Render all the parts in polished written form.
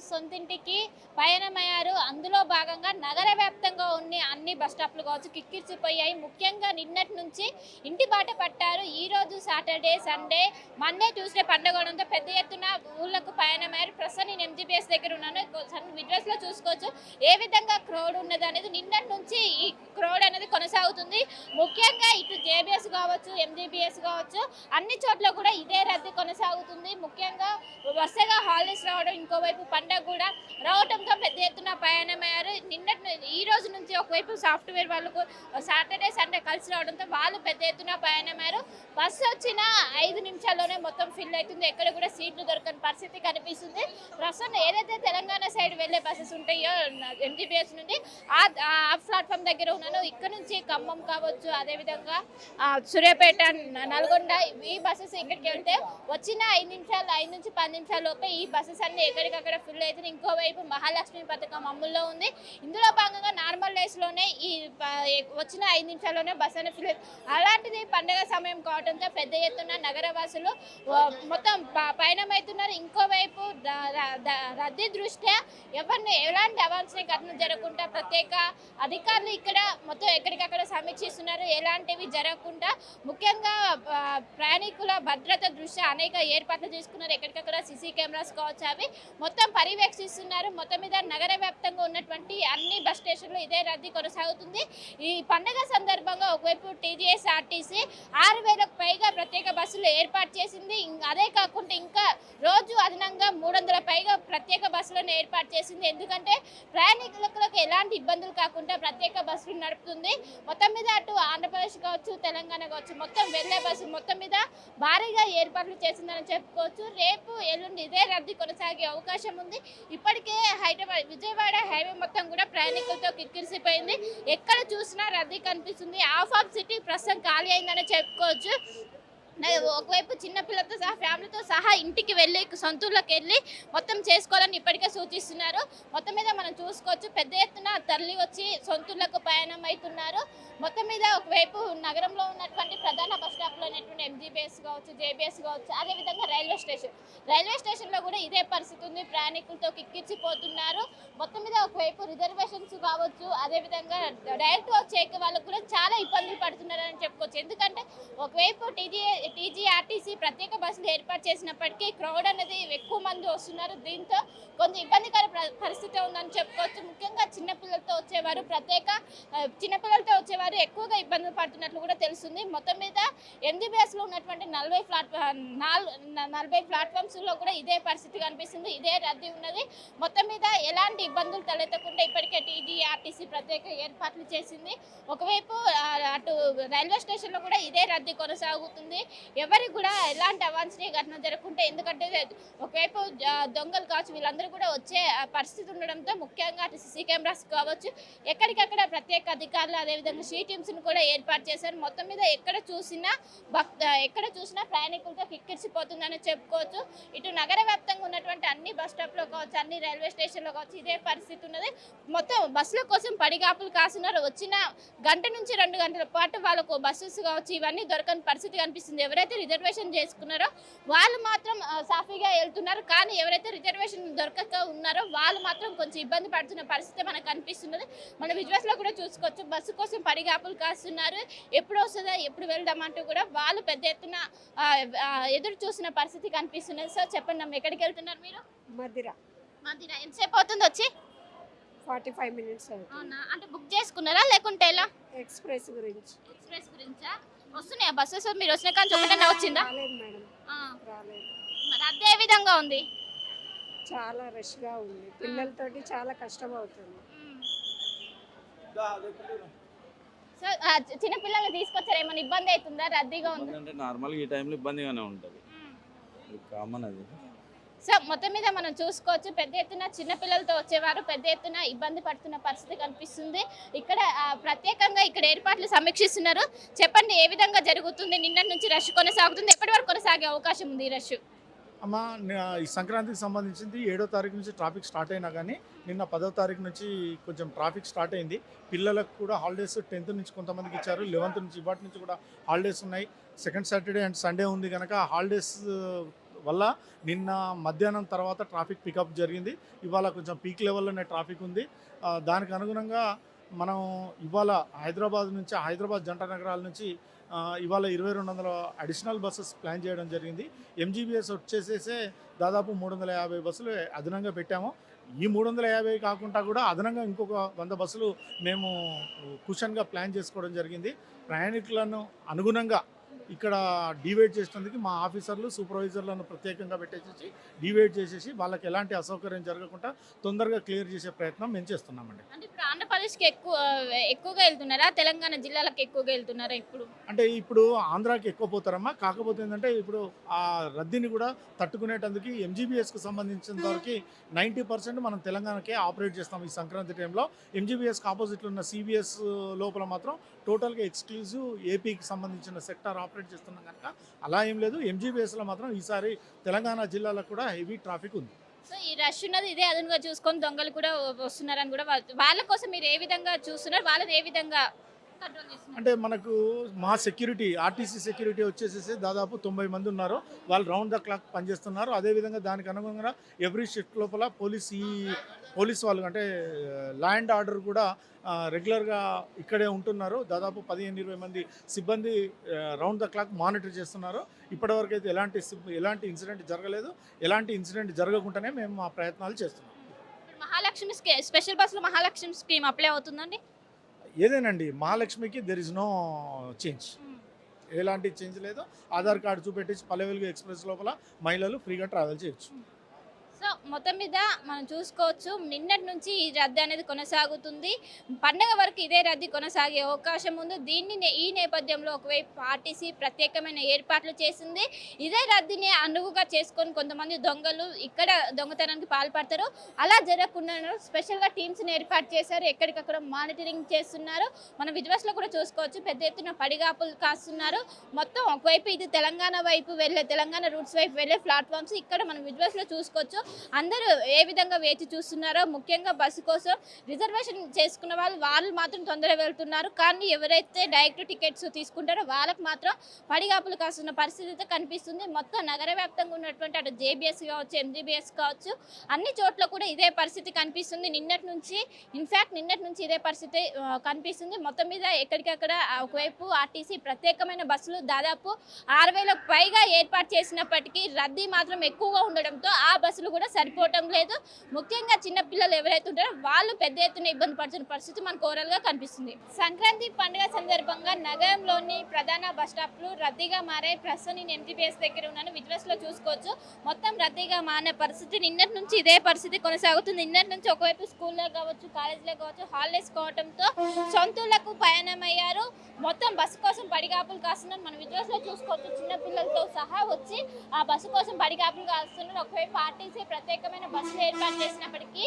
సొంతింటికి పయనమయ్యారు. అందులో భాగంగా నగర వ్యాప్తంగా ఉన్న అన్ని బస్ స్టాప్లు కావచ్చు కిక్కిరిసిపోయాయి. ముఖ్యంగా నిన్నటి నుంచి ఇంటి బాట పట్టారు. ఈరోజు సాటర్డే, సండే, మండే, ట్యూస్డే పండుగడంతో పెద్ద ఎత్తున ఊళ్ళకు పయనమయ్యారు. ప్రస్తుతం నేను ఎంజీబీఎస్ దగ్గర ఉన్నాను. విజువల్స్లో చూసుకోవచ్చు ఏ విధంగా క్రౌడ్ ఉన్నది అనేది. నిన్నటి నుంచి ఈ క్రౌడ్ అనేది కొనసాగుతుంది. ముఖ్యంగా ఇటు జేబీఎస్ కావచ్చు, ఎంజీబీఎస్ కావచ్చు, అన్ని చోట్ల కూడా ఇదే రద్దీ కొనసాగుతుంది. ముఖ్యంగా వరుసగా హాలిడేస్ రావడం, ఇంకోవైపు పండగ కూడా రావడంతో పెద్ద ఎత్తున ప్రయాణమయ్యారు. ఈ రోజు నుంచి ఒకవైపు సాఫ్ట్వేర్ వాళ్ళకు సాటర్డే, సండే కలిసి రావడంతో వాళ్ళు పెద్ద ఎత్తున ప్రయాణమయ్యారు. బస్సు వచ్చిన 5 నిమిషాల్లోనే మొత్తం ఫిల్ అవుతుంది. ఎక్కడ కూడా సీట్లు దొరకని పరిస్థితి కనిపిస్తుంది. ప్రస్తుతం ఏదైతే తెలంగాణ సైడ్ వెళ్ళే బస్సెస్ ఉంటాయో ఎంజీబీఎస్ నుండి ఆ ప్లాట్ఫామ్ దగ్గర ఉన్నాను. ఇక్కడ నుంచి ఖమ్మం కావచ్చు, అదేవిధంగా సూర్యాపేట, నల్గొండ ఈ బస్సెస్ ఇక్కడికి వెళ్తే వచ్చిన 5 నుంచి 10 నిమిషాల లోపే ఈ బస్సెస్ అన్ని ఎక్కడికక్కడ ఫిల్ అవుతుంది. ఇంకోవైపు మహాలక్ష్మి పథకం అమల్లో ఉంది. ఇందులో భాగంగా నార్మల్ డేస్లోనే ఈ వచ్చిన 5 నిమిషాల్లోనే బస్ అనేది ఫిల్ అవుతుంది. అలాంటిది పండుగ సమయం కావడంతో పెద్ద ఎత్తున నగరవాసులు మొత్తం పయనమవుతున్నారు. ఇంకోవైపు రద్దీ దృష్ట్యా ఎవరిని ఎలాంటి అవాంఛనీయ ఘటన జరగకుండా ప్రత్యేక అధికారులు ఇక్కడ మొత్తం ఎక్కడికక్కడ సమీక్షిస్తున్నారు. ఎలాంటివి జరగకుండా ముఖ్యంగా ప్రయాణికుల భద్రత దృష్ట్యా అనేక ఏర్పాట్లు చేసుకున్నారు. ఎక్కడికక్కడ సీసీ కెమెరాస్ కావచ్చు, అవి మొత్తం పర్యవేక్షిస్తున్నారు. మొత్తం మీద నగర వ్యాప్తంగా ఉన్నటువంటి అన్ని బస్ స్టేషన్లు ఇదే రద్దీ కొనసాగుతుంది. ఈ పండుగ సందర్భంగా ఒకవైపు టీజీఎస్ఆర్టీసీ 6,000కు పైగా ప్రత్యేక బస్సులు ఏర్పాటు చేసింది. అదే కాకుండా ఇంకా రోజు అదనంగా 300 పైగా ప్రత్యేక బస్సులను ఏర్పాటు చేసింది. ఎందుకంటే ప్రయాణికులకు ఎలాంటి ఇబ్బందులు కాకుండా ప్రత్యేక బస్సులు నడుపుతుంది. మొత్తం మీద అటు ఆంధ్రప్రదేశ్ కావచ్చు, తెలంగాణ కావచ్చు, మొత్తం వెళ్లే బస్సు మొత్తం మీద భారీగా ఏర్పాట్లు చేసిందని చెప్పుకోవచ్చు. రేపు, ఎల్లుండి ఇదే రద్దీ కొనసాగే అవకాశం ఉంది. ఇప్పటికే విజయవాడ హైవే మొత్తం కూడా ప్రయాణికులతో కిక్కిరిసిపోయింది. ఎక్కడ చూసినా రద్దీ కనిపిస్తుంది. హాఫ్ ఆఫ్ సిటీ ప్రస్తుతం ఖాళీ అయిందని చెప్పుకోవచ్చు. ఒకవైపు చిన్నపిల్లలతో సహా, ఫ్యామిలీతో సహా ఇంటికి వెళ్ళి సొంతూర్లోకి వెళ్ళి మొత్తం చేసుకోవాలని ఇప్పటికే సూచిస్తున్నారు. మొత్తం మీద మనం చూసుకోవచ్చు పెద్ద ఎత్తున తరలి వచ్చి సొంతూర్లకు ప్రయాణం అవుతున్నారు. మొత్తం మీద ఒకవైపు నగరంలో ఉన్నటువంటి ప్రధాన బస్ స్టాప్లో ఉన్నటువంటి ఎంజీబీఎస్ కావచ్చు, జేబీఎస్ కావచ్చు, అదేవిధంగా రైల్వే స్టేషన్లో కూడా ఇదే పరిస్థితి ఉంది. ప్రయాణికులతో కిక్కిరిచిపోతున్నారు. మొత్తం మీద ఒకవైపు రిజర్వేషన్స్ కావచ్చు, అదేవిధంగా డైరెక్ట్ వచ్చే వాళ్ళకు కూడా చాలా ఇబ్బందులు పడుతున్నారని చెప్పుకోవచ్చు. ఎందుకంటే ఒకవైపు టీజీఆర్టీసీ ప్రత్యేక బస్సులు ఏర్పాటు చేసినప్పటికీ క్రౌడ్ అనేది ఎక్కువ మంది వస్తున్నారు. దీంతో కొంత ఇబ్బందికర పరిస్థితి ఉందని చెప్పుకోవచ్చు. ముఖ్యంగా చిన్నపిల్లలతో వచ్చేవారు ఎక్కువగా ఇబ్బందులు పడుతున్నట్లు కూడా తెలుస్తుంది. మొత్తం మీద ఎంజీబీఎస్లో ఉన్నటువంటి 40 ప్లాట్ఫామ్స్లో కూడా ఇదే పరిస్థితి కనిపిస్తుంది. ఇదే రద్దీ ఉన్నది. మొత్తం మీద ఎలాంటి ఇబ్బందులు తలెత్తకుండా ఇప్పటికే టీజీఆర్టీసీ ప్రత్యేక ఏర్పాట్లు చేసింది. ఒకవైపు అటు రైల్వే స్టేషన్లో కూడా ఇదే రద్దీ కొనసాగుతుంది. ఎవరికి కూడా ఎలాంటి అవాంఛనీయ ఘటన జరగకుంటే, ఎందుకంటే ఒకవైపు దొంగలు కావచ్చు, వీళ్ళందరూ కూడా వచ్చే పరిస్థితి ఉండడంతో ముఖ్యంగా అటు సీసీ కెమెరాస్ కావచ్చు, ఎక్కడికక్కడ ప్రత్యేక అధికారులు, అదేవిధంగా షీ టీమ్స్ను కూడా ఏర్పాటు చేశారు. మొత్తం మీద ఎక్కడ చూసినా ప్రయాణికులతో కిక్కిరిసిపోతుందని చెప్పుకోవచ్చు. ఇటు నగర వ్యాప్తంగా ఉన్నటువంటి అన్ని బస్ స్టాప్లో కావచ్చు, అన్ని రైల్వే స్టేషన్లో కావచ్చు ఇదే పరిస్థితి ఉన్నది. మొత్తం బస్సుల కోసం పడిగాపులు కాస్తున్నారు. వచ్చిన గంట నుంచి 2 గంటల పాటు వాళ్ళకు బస్సెస్ కావచ్చు ఇవన్నీ దొరకని పరిస్థితి కనిపిస్తుంది. ఎవరైతే రిజర్వేషన్ చేసుకున్నారో వాళ్ళు మాత్రం సాఫీగా వెళ్తున్నారు. కానీ ఎవరైతే రిజర్వేషన్ దొరకక ఉన్నారో వాళ్ళు మాత్రం కొంచెం ఇబ్బంది పడుతున్న పరిస్థితి మనకు కనిపిస్తున్నది. మన విజువల్స్లో కూడా చూసుకోవచ్చు. బస్సు కోసం పడిగాపులు కాస్తున్నారు. ఎప్పుడు వస్తుందా, ఎప్పుడు వెళ్దామంటూ కూడా వాళ్ళు పెద్ద ఎత్తున ఎదురు చూసిన పరిస్థితి కనిపిస్తున్నది. సో చెప్పండి అమ్మ, ఎక్కడికి వెళ్తున్నారు మీరు? మధిర. ఎంతసేపు అవుతుంది వచ్చి? 45 మినిట్స్. అవునా, అంటే బుక్ చేసుకున్నారా లేకుంటే ఎలా? ఎక్స్ప్రెస్ గురించా? వస్తున్నాయా బస్సెస్? మీరు వచ్చిన కానీ ఒకటైనా వచ్చిందా? రాలేదు మేడం, రాలేదు. మరి అదే ఏ విధంగా ఉంది? చాలా రష్గా ఉంది. పిల్లలతోటి చాలా కష్టం అవుతుంది. సో చిన్న పిల్లల్ని తీసుకొచ్చారు, ఏమైనా ఇబ్బంది అవుతుందా? రద్దీగా ఉంది అంటే నార్మల్ ఈ టైంలో ఇబ్బందిగానే ఉంటుంది, కామన్ అది. సో మొత్తం మీద మనం చూసుకోవచ్చు పెద్ద ఎత్తున చిన్నపిల్లలతో వచ్చేవారు పెద్ద ఎత్తున ఇబ్బంది పడుతున్న పరిస్థితి కనిపిస్తుంది. ఇక్కడ ప్రత్యేకంగా ఇక్కడ ఏర్పాట్లు సమీక్షిస్తున్నారు. చెప్పండి ఏ విధంగా జరుగుతుంది? నిన్న నుంచి రష్ కొనసాగుతుంది, ఎప్పటి వరకు కొనసాగే అవకాశం ఉంది ఈ రష్? అమ్మ, ఈ సంక్రాంతికి సంబంధించింది 7వ తారీఖు నుంచి ట్రాఫిక్ స్టార్ట్ అయినా కానీ నిన్న 10వ తారీఖు నుంచి కొంచెం ట్రాఫిక్ స్టార్ట్ అయింది. పిల్లలకు కూడా హాలిడేస్ 10th నుంచి కొంతమందికి ఇచ్చారు, 11th నుంచి ఇవాటి నుంచి కూడా హాలిడేస్ ఉన్నాయి. సెకండ్ సాటర్డే అండ్ సండే ఉంది కనుక హాలిడేస్ వల్ల నిన్న మధ్యాహ్నం తర్వాత ట్రాఫిక్ పికప్ జరిగింది. ఇవాళ కొంచెం పీక్ లెవెల్లోనే ట్రాఫిక్ ఉంది. దానికి అనుగుణంగా మనం ఇవాళ హైదరాబాద్ జంట నగరాల నుంచి ఇవాళ 2200 అడిషనల్ బస్సెస్ ప్లాన్ చేయడం జరిగింది. ఎంజీబీఎస్ వచ్చేసేసే దాదాపు 350 బస్సులు అదనంగా పెట్టాము. ఈ 350 కాకుండా కూడా అదనంగా ఇంకొక 100 బస్సులు మేము కుషన్గా ప్లాన్ చేసుకోవడం జరిగింది. ప్రయాణికులను అనుగుణంగా ఇక్కడ డివైడ్ చేసినందుకు మా ఆఫీసర్లు సూపర్వైజర్లను ప్రత్యేకంగా పెట్టేసేసి డివైడ్ చేసేసి వాళ్ళకి ఎలాంటి అసౌకర్యం జరగకుండా తొందరగా క్లియర్ చేసే ప్రయత్నం మేము చేస్తున్నామండి. అంటే ఇప్పుడు ఆంధ్రప్రదేశ్కి ఎక్కువగా వెళ్తున్నారా, తెలంగాణ జిల్లాలకు ఎక్కువగా వెళ్తున్నారా? ఇప్పుడు ఆంధ్రాకి ఎక్కువ పోతారమ్మా. కాకపోతే ఏంటంటే ఇప్పుడు ఆ రద్దీని కూడా తట్టుకునేటందుకు ఎంజీబీఎస్కి సంబంధించిన వరకు 90% మనం తెలంగాణకే ఆపరేట్ చేస్తాం. ఈ సంక్రాంతి టైంలో ఎంజీబీఎస్కి ఆపోజిట్లో ఉన్న సిబిఎస్ లోపల మాత్రం టోటల్గా ఎక్స్క్లూజివ్ ఏపీకి సంబంధించిన సెక్టార్ ఆపరేట్ చేస్తున్నాం కనుక అలా ఏం లేదు. ఎంజీబీఎస్లో మాత్రం ఈసారి తెలంగాణ జిల్లాలో కూడా హెవీ ట్రాఫిక్ ఉంది. సో ఈ రష్ ఉన్నది ఇదే అదనుగా చూసుకొని దొంగలు కూడా వస్తున్నారని కూడా వాళ్ళ కోసం మీరు ఏ విధంగా చూస్తున్నారు, వాళ్ళని ఏ విధంగా కంట్రోల్ చేస్తున్నారు? అంటే మనకు మా సెక్యూరిటీ ఆర్టీసీ సెక్యూరిటీ వచ్చేసేసి దాదాపు 90 మంది ఉన్నారు. వాళ్ళు రౌండ్ ద క్లాక్ పనిచేస్తున్నారు. అదేవిధంగా దానికి అనుగుణంగా ఎవ్రీ షిఫ్ట్ లోపల పోలీస్ వాళ్ళు అంటే లా అండ్ ఆర్డర్ కూడా రెగ్యులర్గా ఇక్కడే ఉంటున్నారు. దాదాపు 15-20 మంది సిబ్బంది రౌండ్ ద క్లాక్ మానిటర్ చేస్తున్నారు. ఇప్పటివరకు అయితే ఎలాంటి ఇన్సిడెంట్ జరగలేదు. ఎలాంటి ఇన్సిడెంట్ జరగకుండానే మేము మా ప్రయత్నాలు చేస్తున్నాం. మహాలక్ష్మి స్పెషల్ బస్సులో మహాలక్ష్మి స్కీమ్ అప్లై అవుతుందండి? ఏదేనండి, మహాలక్ష్మికి దెర్ ఇస్ నో చేంజ్. ఎలాంటి చేంజ్ లేదు. ఆధార్ కార్డు చూపెట్టేసి పల్లె వెలుగు ఎక్స్ప్రెస్ లోపల మహిళలు ఫ్రీగా ట్రావెల్ చేయొచ్చు. సో మొత్తం మీద మనం చూసుకోవచ్చు, నిన్నటి నుంచి ఈ రద్దీ అనేది కొనసాగుతుంది. పండగ వరకు ఇదే రద్దీ కొనసాగే అవకాశం ఉంది. ఈ నేపథ్యంలో ఒకవైపు ఆర్టీసీ ప్రత్యేకమైన ఏర్పాట్లు చేసింది. ఇదే రద్దీని అనువుగా చేసుకొని కొంతమంది దొంగలు ఇక్కడ దొంగతనానికి పాల్పడతారు. అలా జరగకుండా స్పెషల్గా టీమ్స్ని ఏర్పాటు చేశారు. ఎక్కడికక్కడ మానిటరింగ్ చేస్తున్నారు. మనం విజువల్స్లో కూడా చూసుకోవచ్చు, పెద్ద ఎత్తున పడిగాపులు కాస్తున్నారు. మొత్తం ఒకవైపు ఇది తెలంగాణ రూట్స్ వైపు వెళ్ళే ప్లాట్ఫామ్స్ ఇక్కడ మనం విజువల్స్లో చూసుకోవచ్చు. అందరూ ఏ విధంగా వేచి చూస్తున్నారో, ముఖ్యంగా బస్సు కోసం రిజర్వేషన్ చేసుకున్న వాళ్ళు మాత్రం తొందరగా వెళ్తున్నారు. కానీ ఎవరైతే డైరెక్ట్ టికెట్స్ తీసుకుంటారో వాళ్ళకి మాత్రం పడిగాపులు కాస్తున్న పరిస్థితి అయితే కనిపిస్తుంది. మొత్తం నగర వ్యాప్తంగా ఉన్నటువంటి అటు జేబీఎస్ కావచ్చు, ఎంజీబీఎస్ కావచ్చు, అన్ని చోట్ల కూడా ఇదే పరిస్థితి కనిపిస్తుంది. నిన్నటి నుంచి ఇదే పరిస్థితి కనిపిస్తుంది. మొత్తం మీద ఎక్కడికక్కడ ఒకవైపు ఆర్టీసీ ప్రత్యేకమైన బస్సులు దాదాపు 6000కు పైగా ఏర్పాటు చేసినప్పటికీ రద్దీ మాత్రం ఎక్కువగా ఉండడంతో ఆ బస్సులు కూడా సరిపోవటం లేదు. ముఖ్యంగా చిన్నపిల్లలు ఎవరైతే ఉంటారో వాళ్ళు పెద్ద ఎత్తున ఇబ్బంది పడుతున్న పరిస్థితి మనకు ఓవరాల్గా కనిపిస్తుంది. సంక్రాంతి పండుగ సందర్భంగా నగరంలోని ప్రధాన బస్ స్టాప్లు రద్దీగా మారాయి. ప్రస్తుతం నేను ఎంజీబీఎస్ దగ్గర ఉన్నాను. విజువల్స్లో చూసుకోవచ్చు, మొత్తం రద్దీగా మారిన పరిస్థితి. నిన్నటి నుంచి ఇదే పరిస్థితి కొనసాగుతుంది. నిన్నటి నుంచి ఒకవైపు స్కూల్లో కావచ్చు, కాలేజీలో కావచ్చు హాలిడేస్ కావడంతో సొంతూళ్లకు పయనమయ్యారు. మొత్తం బస్సు కోసం పడిగాపులు కాస్తున్నారు. మనం విజువల్స్లో చూసుకోవచ్చు, చిన్నపిల్లలతో సహా వచ్చి ఆ బస్సు కోసం పడిగాపులు కాస్తున్నారు. ఒకవైపు ఆర్టీసీ ప్రత్యేకమైన బస్సులు ఏర్పాటు చేసినప్పటికీ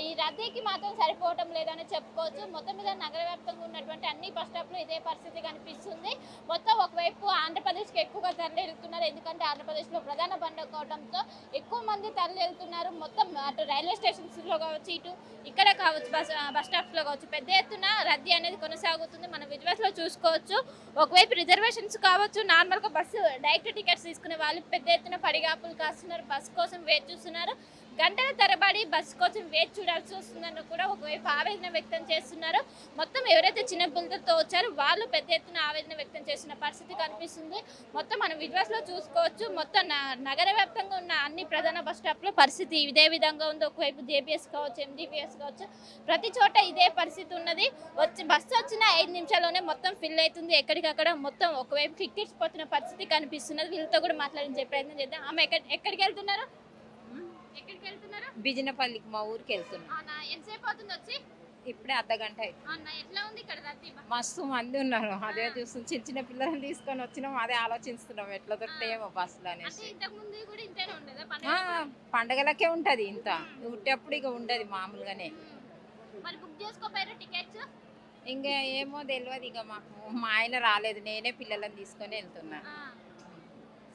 ఈ రద్దీకి మాత్రం సరిపోవటం లేదని చెప్పుకోవచ్చు. మొత్తం మీద నగర వ్యాప్తంగా ఉన్నటువంటి అన్ని బస్ స్టాప్లో ఇదే పరిస్థితి కనిపిస్తుంది. మొత్తం ఒకవైపు ఆంధ్రప్రదేశ్కి ఎక్కువగా తరలి వెళ్తున్నారు. ఎందుకంటే ఆంధ్రప్రదేశ్లో ప్రధాన పండుగ కావడంతో ఎక్కువ మంది తరలి వెళ్తున్నారు. మొత్తం అటు రైల్వే స్టేషన్స్లో కావచ్చు, ఇక్కడ కావచ్చు, బస్ స్టాప్స్లో కావచ్చు, పెద్ద ఎత్తున రద్దీ అనేది కొనసాగుతుంది. మన విజువల్స్లో చూసుకోవచ్చు, ఒకవైపు రిజర్వేషన్స్ కావచ్చు, నార్మల్గా బస్సు డైరెక్ట్ టికెట్స్ తీసుకునే వాళ్ళు పెద్ద ఎత్తున పడిగాపులు కాస్తున్నారు. బస్సు కోసం వేచి చూస్తున్నారు. గంటల తరబడి బస్సు కోసం వేచి చూడాల్సి వస్తుందని కూడా ఒకవైపు ఆవేదన వ్యక్తం చేస్తున్నారు. మొత్తం ఎవరైతే చిన్న పిల్లలతో వచ్చారో వాళ్ళు పెద్ద ఎత్తున ఆవేదన వ్యక్తం చేసిన పరిస్థితి కనిపిస్తుంది. మొత్తం మనం విజువల్స్లో చూసుకోవచ్చు, మొత్తం నగర వ్యాప్తంగా ఉన్న అన్ని ప్రధాన బస్ స్టాప్లో పరిస్థితి ఇదే విధంగా ఉంది. ఒకవైపు జేబీఎస్ కావచ్చు, ఎంజీబీఎస్ కావచ్చు, ప్రతి చోట ఇదే పరిస్థితి ఉన్నది. బస్సు వచ్చిన 5 నిమిషాల్లోనే మొత్తం ఫిల్ అవుతుంది. ఎక్కడికక్కడ మొత్తం ఒకవైపు టికెట్స్ పోతున్న పరిస్థితి కనిపిస్తున్నది. వీళ్ళతో కూడా మాట్లాడించే ప్రయత్నం చేద్దాం. ఆమె ఎక్కడికి వెళ్తున్నారు? బిజినపల్లికి, మా ఊరికి వెళ్తున్నాం. ఎంతసేపు అవుతుంది వచ్చి? ఇప్పుడే అర్ధగంట ఎట్లా ఉంది ఇక్కడ రద్దీ? మస్తు మంది ఉన్నారు. అదే చూస్తున్నాం, చిన్న చిన్న పిల్లల్ని తీసుకొని వచ్చినాం. అదే ఆలోచిస్తున్నాం ఎట్లా దొరుకుతాయేమో బస్సులు అనేసి. పండగలకే ఉంటది ఇంత, ఉట్టేప్పుడు ఇక ఉండదు మామూలుగానే. ఇంకా ఏమో తెలియదు. ఇక మాకు మా ఆయన రాలేదు, నేనే పిల్లలను తీసుకొని వెళ్తున్నా.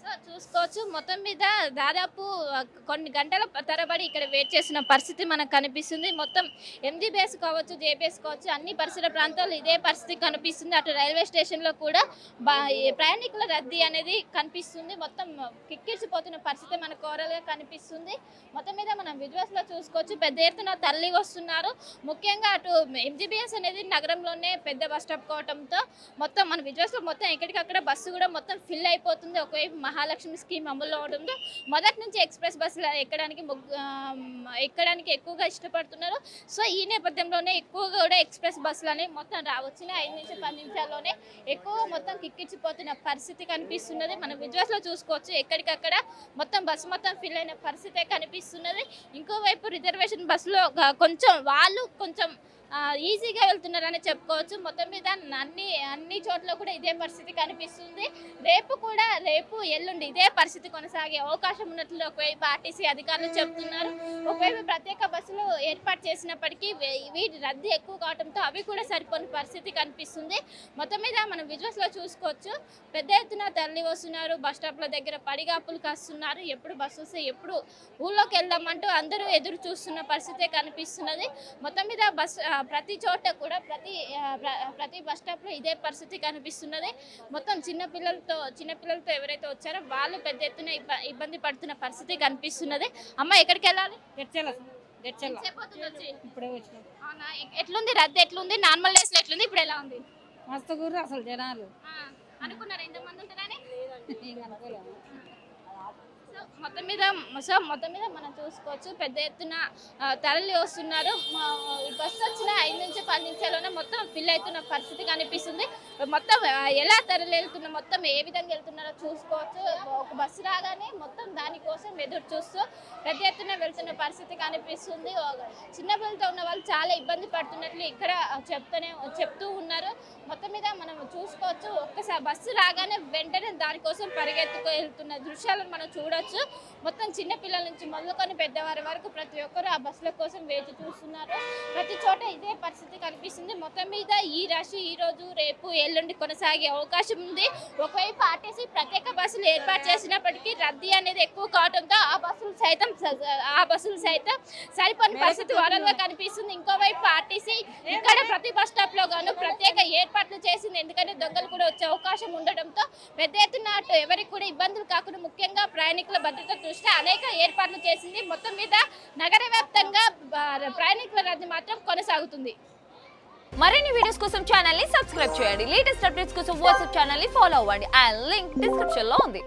సో సో చూసుకోవచ్చు మొత్తం మీద దాదాపు కొన్ని గంటల తరబడి ఇక్కడ వెయిట్ చేసిన పరిస్థితి మనకు కనిపిస్తుంది. మొత్తం ఎంజీబీఎస్ కావచ్చు, జేబీఎస్ కావచ్చు, అన్ని పరిసర ప్రాంతాల్లో ఇదే పరిస్థితి కనిపిస్తుంది. అటు రైల్వే స్టేషన్లో కూడా ప్రయాణికుల రద్దీ అనేది కనిపిస్తుంది. మొత్తం కిక్కిరిసిపోతున్న పరిస్థితి మనకు ఓవరాల్గా కనిపిస్తుంది. మొత్తం మీద మనం విజువల్స్లో చూసుకోవచ్చు పెద్ద ఎత్తున తరలి వస్తున్నారు. ముఖ్యంగా అటు ఎంజీబీఎస్ అనేది నగరంలోనే పెద్ద బస్ స్టాప్ కావడంతో మొత్తం మన విజువల్స్లో మొత్తం ఎక్కడికక్కడ బస్సు కూడా మొత్తం ఫిల్ అయిపోతుంది. ఒకవైపు మహాలక్ష్మి స్కీమ్ అమల్లో అవడంతో మొదటి నుంచి ఎక్స్ప్రెస్ బస్సులు ఎక్కడానికి ఎక్కువగా ఇష్టపడుతున్నారు. సో ఈ నేపథ్యంలోనే ఎక్కువగా కూడా ఎక్స్ప్రెస్ బస్సులు అనేవి మొత్తం వచ్చినాయి 5 నుంచి 10 నిమిషాల్లోనే ఎక్కువ మొత్తం కిక్కిచ్చిపోతున్న పరిస్థితి కనిపిస్తున్నది. మనం విజువల్స్లో చూసుకోవచ్చు ఎక్కడికక్కడ మొత్తం బస్సు మొత్తం ఫిల్ అయిన పరిస్థితే కనిపిస్తున్నది. ఇంకోవైపు రిజర్వేషన్ బస్సులో కొంచెం ఈజీగా వెళ్తున్నారని చెప్పుకోవచ్చు. మొత్తం మీద అన్ని చోట్ల కూడా ఇదే పరిస్థితి కనిపిస్తుంది. రేపు ఎల్లుండి ఇదే పరిస్థితి కొనసాగే అవకాశం ఉన్నట్లు ఒకవైపు ఆర్టీసీ అధికారులు చెప్తున్నారు. ఒకవైపు ప్రత్యేక బస్సులు ఏర్పాటు చేసినప్పటికీ వీటి రద్దీ ఎక్కువ కావడంతో అవి కూడా సరిపోని పరిస్థితి కనిపిస్తుంది. మొత్తం మీద మనం విజువల్స్లో చూసుకోవచ్చు పెద్ద ఎత్తున తరలి వస్తున్నారు. బస్ స్టాప్ల దగ్గర పడిగాపులు కాస్తున్నారు. ఎప్పుడు బస్సు వస్తే ఎప్పుడు ఊళ్ళోకి వెళ్దామంటూ అందరూ ఎదురు చూస్తున్న పరిస్థితే కనిపిస్తున్నది. మొత్తం మీద ప్రతి చోట కూడా ప్రతి బస్ స్టాప్లో ఇదే పరిస్థితి కనిపిస్తున్నది. మొత్తం చిన్నపిల్లలతో ఎవరైతే వచ్చారో వాళ్ళు పెద్ద ఎత్తున ఇబ్బంది పడుతున్న పరిస్థితి కనిపిస్తున్నది. అమ్మ ఎక్కడికి వెళ్ళాలి? ఇప్పుడే వచ్చినాం. అవునా, ఎట్లుంది రద్దీ? ఎట్లుంది? నార్మల్ డేస్ లో ఎట్లుంది? ఇప్పుడు ఎలా ఉంది? మస్తు గుర్రు అసలు జనాలు అనుకున్నారు ఎంతమంది ఉంటారని? అనుకోలేము. మొత్తం మీద మనం చూసుకోవచ్చు పెద్ద ఎత్తున తరలి వస్తున్నారు. బస్సు వచ్చిన 5 నుంచి 10 నిమిషాల్లోనే మొత్తం ఫిల్ అవుతున్న పరిస్థితి కనిపిస్తుంది. మొత్తం ఎలా తరలి వెళ్తున్నా మొత్తం ఏ విధంగా వెళ్తున్నారో చూసుకోవచ్చు. ఒక బస్సు రాగానే మొత్తం దానికోసం ఎదురు చూస్తూ పెద్ద ఎత్తున వెళ్తున్న పరిస్థితి కనిపిస్తుంది. చిన్నపిల్లలతో ఉన్న వాళ్ళు చాలా ఇబ్బంది పడుతున్నట్లు ఇక్కడ చెప్తూ ఉన్నారు. మొత్తం మీద మనం చూసుకోవచ్చు ఒక్కసారి బస్సు రాగానే వెంటనే దానికోసం పరిగెత్తుకు వెళ్తున్న దృశ్యాలను మనం చూడొచ్చు. మొత్తం చిన్నపిల్లల నుంచి మొదలుకొని పెద్దవారి వరకు ప్రతి ఒక్కరు ఆ బస్సుల కోసం వేచి చూస్తున్నారు. ప్రతి చోట ఇదే పరిస్థితి కనిపిస్తుంది. మొత్తం మీద ఈ రష్ ఈ రోజు రేపు ఎల్లుండి కొనసాగే అవకాశం ఉంది. ఒకవైపు ఆర్టీసీ ప్రత్యేక బస్సులు ఏర్పాటు చేసినప్పటికీ రద్దీ అనేది ఎక్కువ కావడంతో ఆ బస్సులు సైతం సరిపోని పరిస్థితి వరల్గా కనిపిస్తుంది. ఇంకోవైపు ఆర్టీసీ ఇక్కడ ప్రతి బస్ స్టాప్ లో గాను ప్రత్యేక ఏర్పాట్లు చేసింది. ఎందుకంటే దొంగలు కూడా వచ్చే అవకాశం ఉండడంతో పెద్ద ఎత్తున అటు ఎవరికి కూడా ఇబ్బందులు కాకుండా ముఖ్యంగా ప్రయాణికుల భద్రత దృష్ట్యా అనేక ఏర్పాట్లు చేసింది. మొత్తం మీద నగర వ్యాప్తంగా ప్రయాణికుల రద్దీ మాత్రం కొనసాగుతుంది. మరిన్ని వీడియోస్ కోసం ఛానల్ ని సబ్స్క్రైబ్ చేయండి. లేటెస్ట్ అప్డేట్స్ కోసం వాట్సాప్ ఛానల్ ని ఫాలో అవ్వండి. ఆ లింక్ డిస్క్రిప్షన్ లో ఉంది.